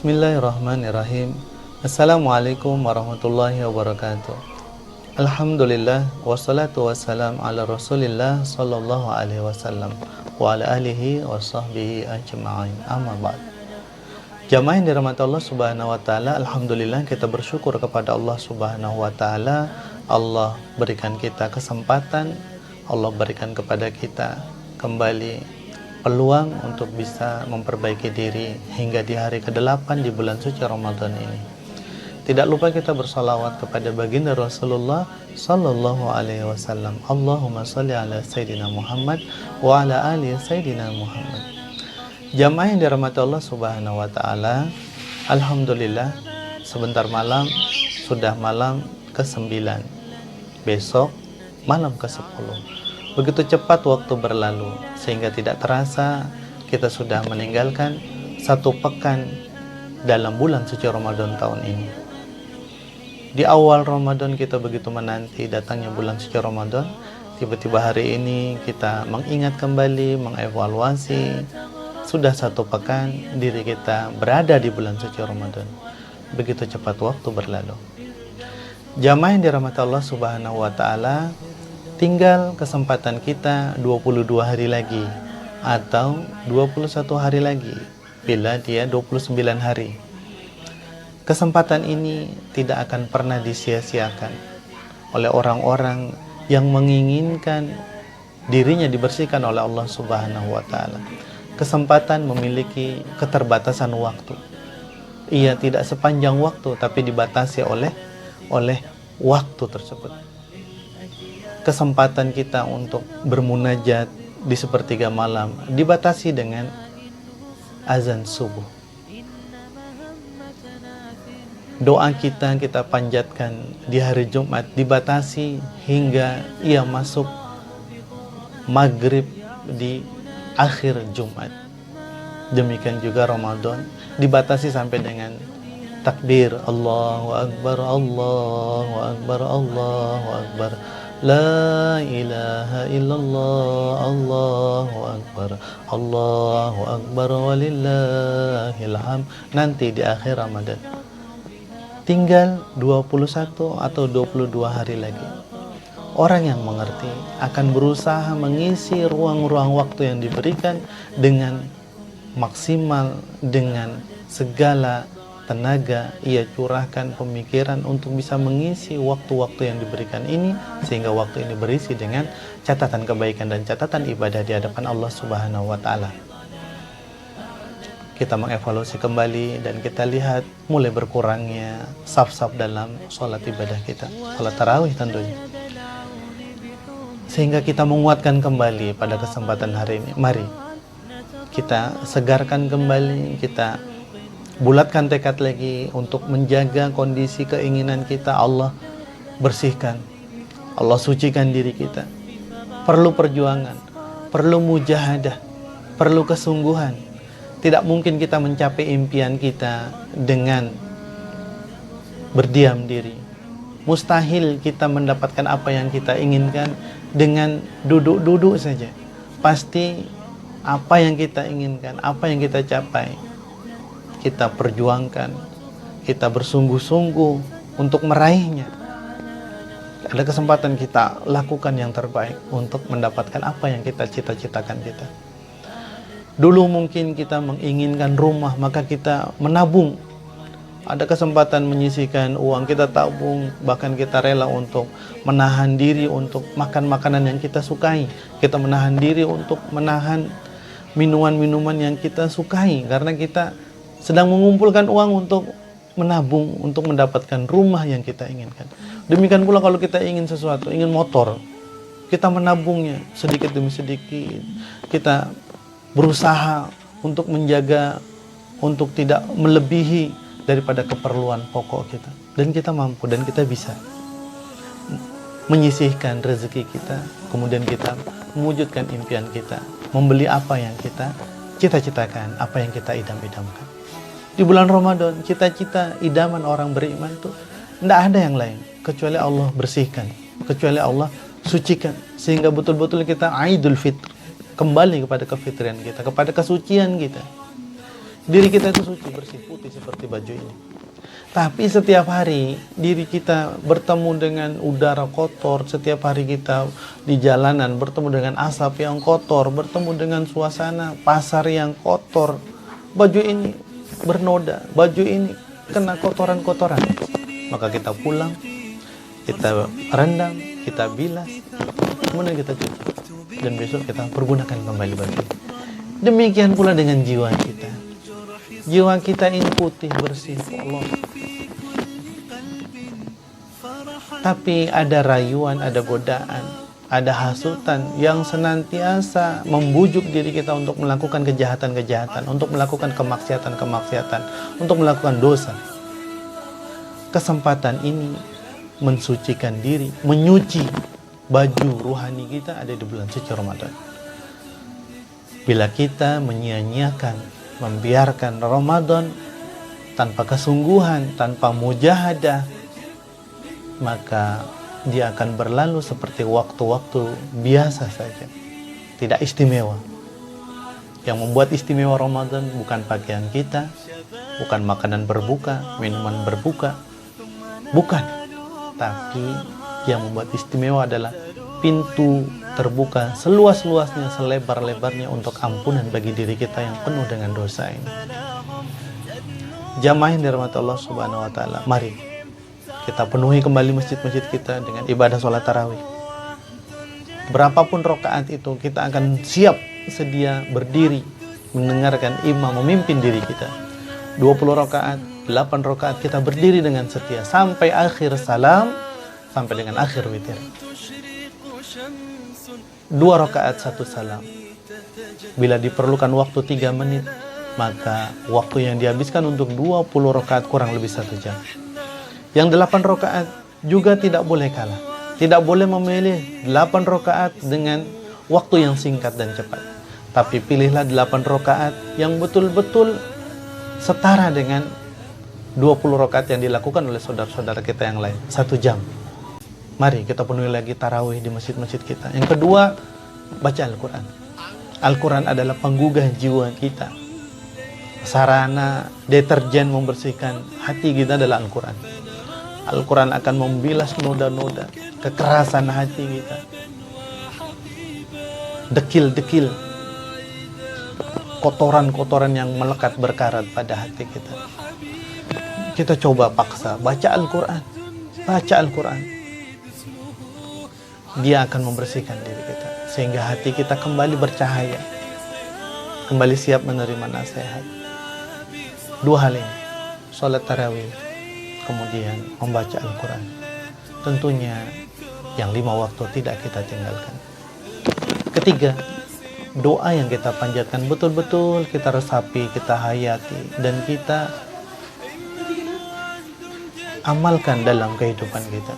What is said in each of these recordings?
Bismillahirrahmanirrahim. Assalamualaikum warahmatullahi wabarakatuh. Alhamdulillah wassalatu wassalam ala Rasulillah sallallahu alaihi wasallam wa ala alihi wa sahbihi ajma'in. Amma ba'd. Jamaah yang dirahmati Allah Subhanahu wa taala, alhamdulillah kita bersyukur kepada Allah Subhanahu wa taala. Allah berikan kita kesempatan, Allah berikan kepada kita kembali peluang untuk bisa memperbaiki diri hingga di hari ke-8 di bulan suci Ramadan ini. Tidak lupa kita bersalawat kepada baginda Rasulullah sallallahu alaihi wasallam. Allahumma shalli ala sayyidina Muhammad wa ala ali sayyidina Muhammad. Jamaah yang dirahmati Allah Subhanahu wa taala, alhamdulillah sebentar malam sudah malam ke-9. Besok malam ke-10. Begitu cepat waktu berlalu, sehingga tidak terasa kita sudah meninggalkan 1 pekan dalam bulan suci Ramadan tahun ini. Di awal Ramadan kita begitu menanti datangnya bulan suci Ramadan. Tiba-tiba hari ini kita mengingat kembali, mengevaluasi. Sudah 1 pekan diri kita berada di bulan suci Ramadan. Begitu cepat waktu berlalu. Jamaah yang dirahmati Allah Subhanahu wa taala, tinggal kesempatan kita 22 hari lagi atau 21 hari lagi bila dia 29 hari. Kesempatan ini tidak akan pernah disia-siakan oleh orang-orang yang menginginkan dirinya dibersihkan oleh Allah Subhanahu wa taala. Kesempatan memiliki keterbatasan waktu. Ia tidak sepanjang waktu tapi dibatasi oleh waktu tersebut. Kesempatan kita untuk bermunajat di sepertiga malam dibatasi dengan azan subuh. Doa kita panjatkan di hari Jumat dibatasi hingga ia masuk maghrib di akhir Jumat. Demikian juga Ramadan dibatasi sampai dengan takbir Allahu Akbar, Allahu Akbar, Allahu Akbar. La ilaha illallah, Allahu Akbar, Allahu Akbar, walillahil hamd. Nanti di akhir Ramadan tinggal 21 atau 22 hari lagi. Orang yang mengerti akan berusaha mengisi ruang-ruang waktu yang diberikan dengan maksimal, dengan segala tenaga ia curahkan, pemikiran untuk bisa mengisi waktu-waktu yang diberikan ini, sehingga waktu ini berisi dengan catatan kebaikan dan catatan ibadah di hadapan Allah Subhanahu wa taala. Kita mengevaluasi kembali dan kita lihat mulai berkurangnya saf-saf dalam sholat ibadah kita, sholat tarawih tentunya. Sehingga kita menguatkan kembali pada kesempatan hari ini. Mari kita segarkan kembali, kita bulatkan tekad lagi untuk menjaga kondisi keinginan kita. Allah bersihkan, Allah sucikan diri kita. Perlu perjuangan, perlu mujahadah, perlu kesungguhan. Tidak mungkin kita mencapai impian kita dengan berdiam diri. Mustahil kita mendapatkan apa yang kita inginkan dengan duduk-duduk saja. Pasti apa yang kita inginkan, apa yang kita capai, kita perjuangkan, kita bersungguh-sungguh untuk meraihnya. Ada kesempatan kita lakukan yang terbaik untuk mendapatkan apa yang kita cita-citakan kita. Dulu mungkin kita menginginkan rumah, maka kita menabung. Ada kesempatan menyisihkan uang, kita tabung, bahkan kita rela untuk menahan diri untuk makan makanan yang kita sukai. Kita menahan diri untuk menahan minuman-minuman yang kita sukai, karena kita sedang mengumpulkan uang untuk menabung, untuk mendapatkan rumah yang kita inginkan. Demikian pula kalau kita ingin sesuatu, ingin motor, kita menabungnya sedikit demi sedikit. Kita berusaha untuk menjaga, untuk tidak melebihi daripada keperluan pokok kita. Dan kita mampu, dan kita bisa menyisihkan rezeki kita. Kemudian kita mewujudkan impian kita, membeli apa yang kita cita-citakan, apa yang kita idam-idamkan. Di bulan Ramadan, cita-cita idaman orang beriman itu tidak ada yang lain kecuali Allah bersihkan, kecuali Allah sucikan, sehingga betul-betul kita Idul Fitr, kembali kepada kefitrian kita, kepada kesucian kita. Diri kita itu suci, bersih, putih seperti baju ini. Tapi setiap hari diri kita bertemu dengan udara kotor, setiap hari kita di jalanan bertemu dengan asap yang kotor, bertemu dengan suasana pasar yang kotor. Baju ini bernoda, baju ini kena kotoran-kotoran. Maka kita pulang, kita rendam, kita bilas, kemudian kita cuci. Dan besok kita pergunakan kembali baju. Demikian pula dengan jiwa kita. Jiwa kita ini putih, bersih, polos. Tapi ada rayuan, ada godaan, ada hasutan yang senantiasa membujuk diri kita untuk melakukan kejahatan-kejahatan, untuk melakukan kemaksiatan-kemaksiatan, untuk melakukan dosa. Kesempatan ini mensucikan diri, menyuci baju ruhani kita ada di bulan suci Ramadan. Bila kita menyia-nyiakan, membiarkan Ramadan tanpa kesungguhan, tanpa mujahadah, maka dia akan berlalu seperti waktu-waktu biasa saja, tidak istimewa. Yang membuat istimewa Ramadan bukan pakaian kita, bukan makanan berbuka, minuman berbuka, bukan. Tapi yang membuat istimewa adalah pintu terbuka seluas-luasnya, selebar-lebarnya untuk ampunan bagi diri kita yang penuh dengan dosa ini. Jamaah yang dirahmati Allah Subhanahu wa taala, mari kita penuhi kembali masjid-masjid kita dengan ibadah sholat tarawih. Berapapun rakaat itu, kita akan siap sedia berdiri mendengarkan imam memimpin diri kita. 20 rakaat, 8 rakaat kita berdiri dengan setia sampai akhir salam, sampai dengan akhir witir. 2 rakaat 1 salam. Bila diperlukan waktu 3 menit, maka waktu yang dihabiskan untuk 20 rakaat kurang lebih 1 jam. Yang 8 rakaat juga tidak boleh kalah. Tidak boleh memilih 8 rakaat dengan waktu yang singkat dan cepat. Tapi pilihlah 8 rakaat yang betul-betul setara dengan 20 rakaat yang dilakukan oleh saudara-saudara kita yang lain. 1 jam. Mari kita penuhi lagi tarawih di masjid-masjid kita. Yang kedua, baca Al-Quran. Al-Quran adalah penggugah jiwa kita. Sarana deterjen membersihkan hati kita adalah Al-Quran. Al-Quran akan membilas noda-noda kekerasan hati kita, dekil-dekil kotoran-kotoran yang melekat berkarat pada hati kita. Kita coba paksa baca Al-Quran, baca Al-Quran. Dia akan membersihkan diri kita sehingga hati kita kembali bercahaya, kembali siap menerima nasihat. 2 hal ini, sholat tarawih, kemudian membaca Al-Quran. Tentunya yang 5 waktu tidak kita tinggalkan. Ketiga, doa yang kita panjatkan betul-betul kita resapi, kita hayati, dan kita amalkan dalam kehidupan kita.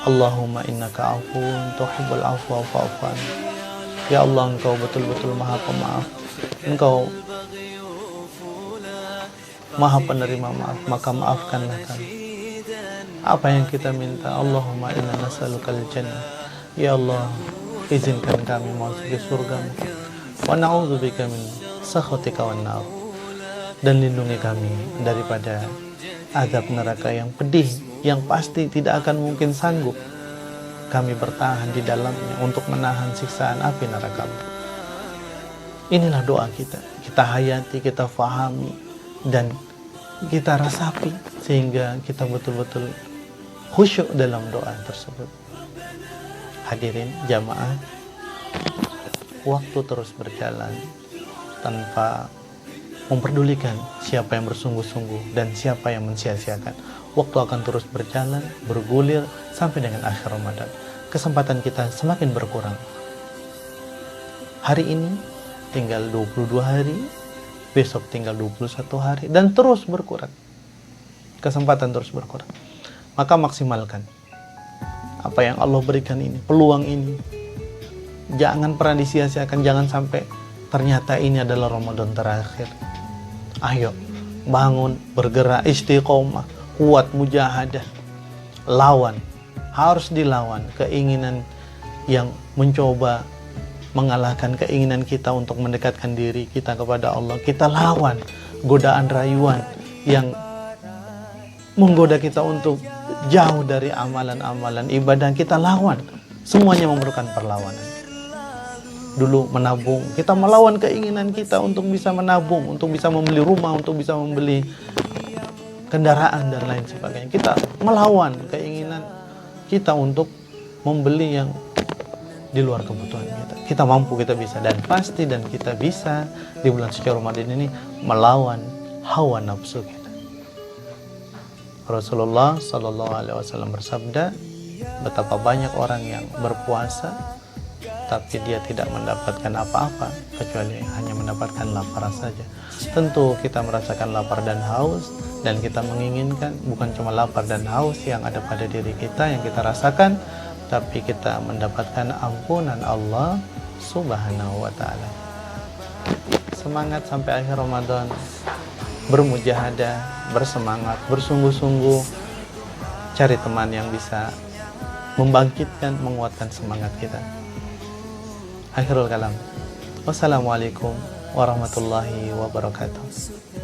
Allahumma innaka afuun tuhibbul afwa fa'fu anni. Ya Allah, Engkau betul-betul Maha Pemaaf. Engkau Maha penerima maaf, maka maafkanlah kami. Apa yang kita minta, Allahumma inna nas'alukal jannah. Ya Allah, izinkan kami masuk ke surga-Mu. Wa na'udzubika min sakhatika wan nar. Dan lindungi kami daripada azab neraka yang pedih, yang pasti tidak akan mungkin sanggup kami bertahan di dalamnya untuk menahan siksaan api neraka. Inilah doa kita. Kita hayati, kita fahami, dan kita rasapi sehingga kita betul-betul khusyuk dalam doa tersebut. Hadirin jamaah, waktu terus berjalan tanpa memperdulikan siapa yang bersungguh-sungguh dan siapa yang mensia-siakan. Waktu akan terus berjalan, bergulir sampai dengan akhir Ramadan. Kesempatan kita semakin berkurang. Hari ini tinggal 22 hari, besok tinggal 21 hari, dan terus berkurang. Kesempatan terus berkurang. Maka maksimalkan apa yang Allah berikan ini, peluang ini. Jangan pernah disia-siakan, jangan sampai ternyata ini adalah Ramadan terakhir. Ayo, bangun, bergerak, istiqomah, kuat, mujahadah. Lawan, harus dilawan keinginan yang mencoba mengalahkan keinginan kita untuk mendekatkan diri kita kepada Allah. Kita lawan godaan rayuan yang menggoda kita untuk jauh dari amalan-amalan ibadah, kita lawan. Semuanya memerlukan perlawanan. Dulu menabung, kita melawan keinginan kita untuk bisa menabung, untuk bisa membeli rumah, untuk bisa membeli kendaraan dan lain sebagainya. Kita melawan keinginan kita untuk membeli yang di luar kebutuhan kita. Kita mampu, kita bisa, dan pasti dan kita bisa di bulan suci Ramadan ini melawan hawa nafsu kita. Rasulullah Shallallahu Alaihi Wasallam bersabda, betapa banyak orang yang berpuasa tapi dia tidak mendapatkan apa-apa kecuali hanya mendapatkan lapar saja. Tentu kita merasakan lapar dan haus, dan kita menginginkan bukan cuma lapar dan haus yang ada pada diri kita yang kita rasakan, tapi kita mendapatkan ampunan Allah Subhanahu wa ta'ala. Semangat sampai akhir Ramadan, bermujahadah, bersemangat, bersungguh-sungguh, cari teman yang bisa membangkitkan, menguatkan semangat kita. Akhirul kalam. Wassalamualaikum warahmatullahi wabarakatuh.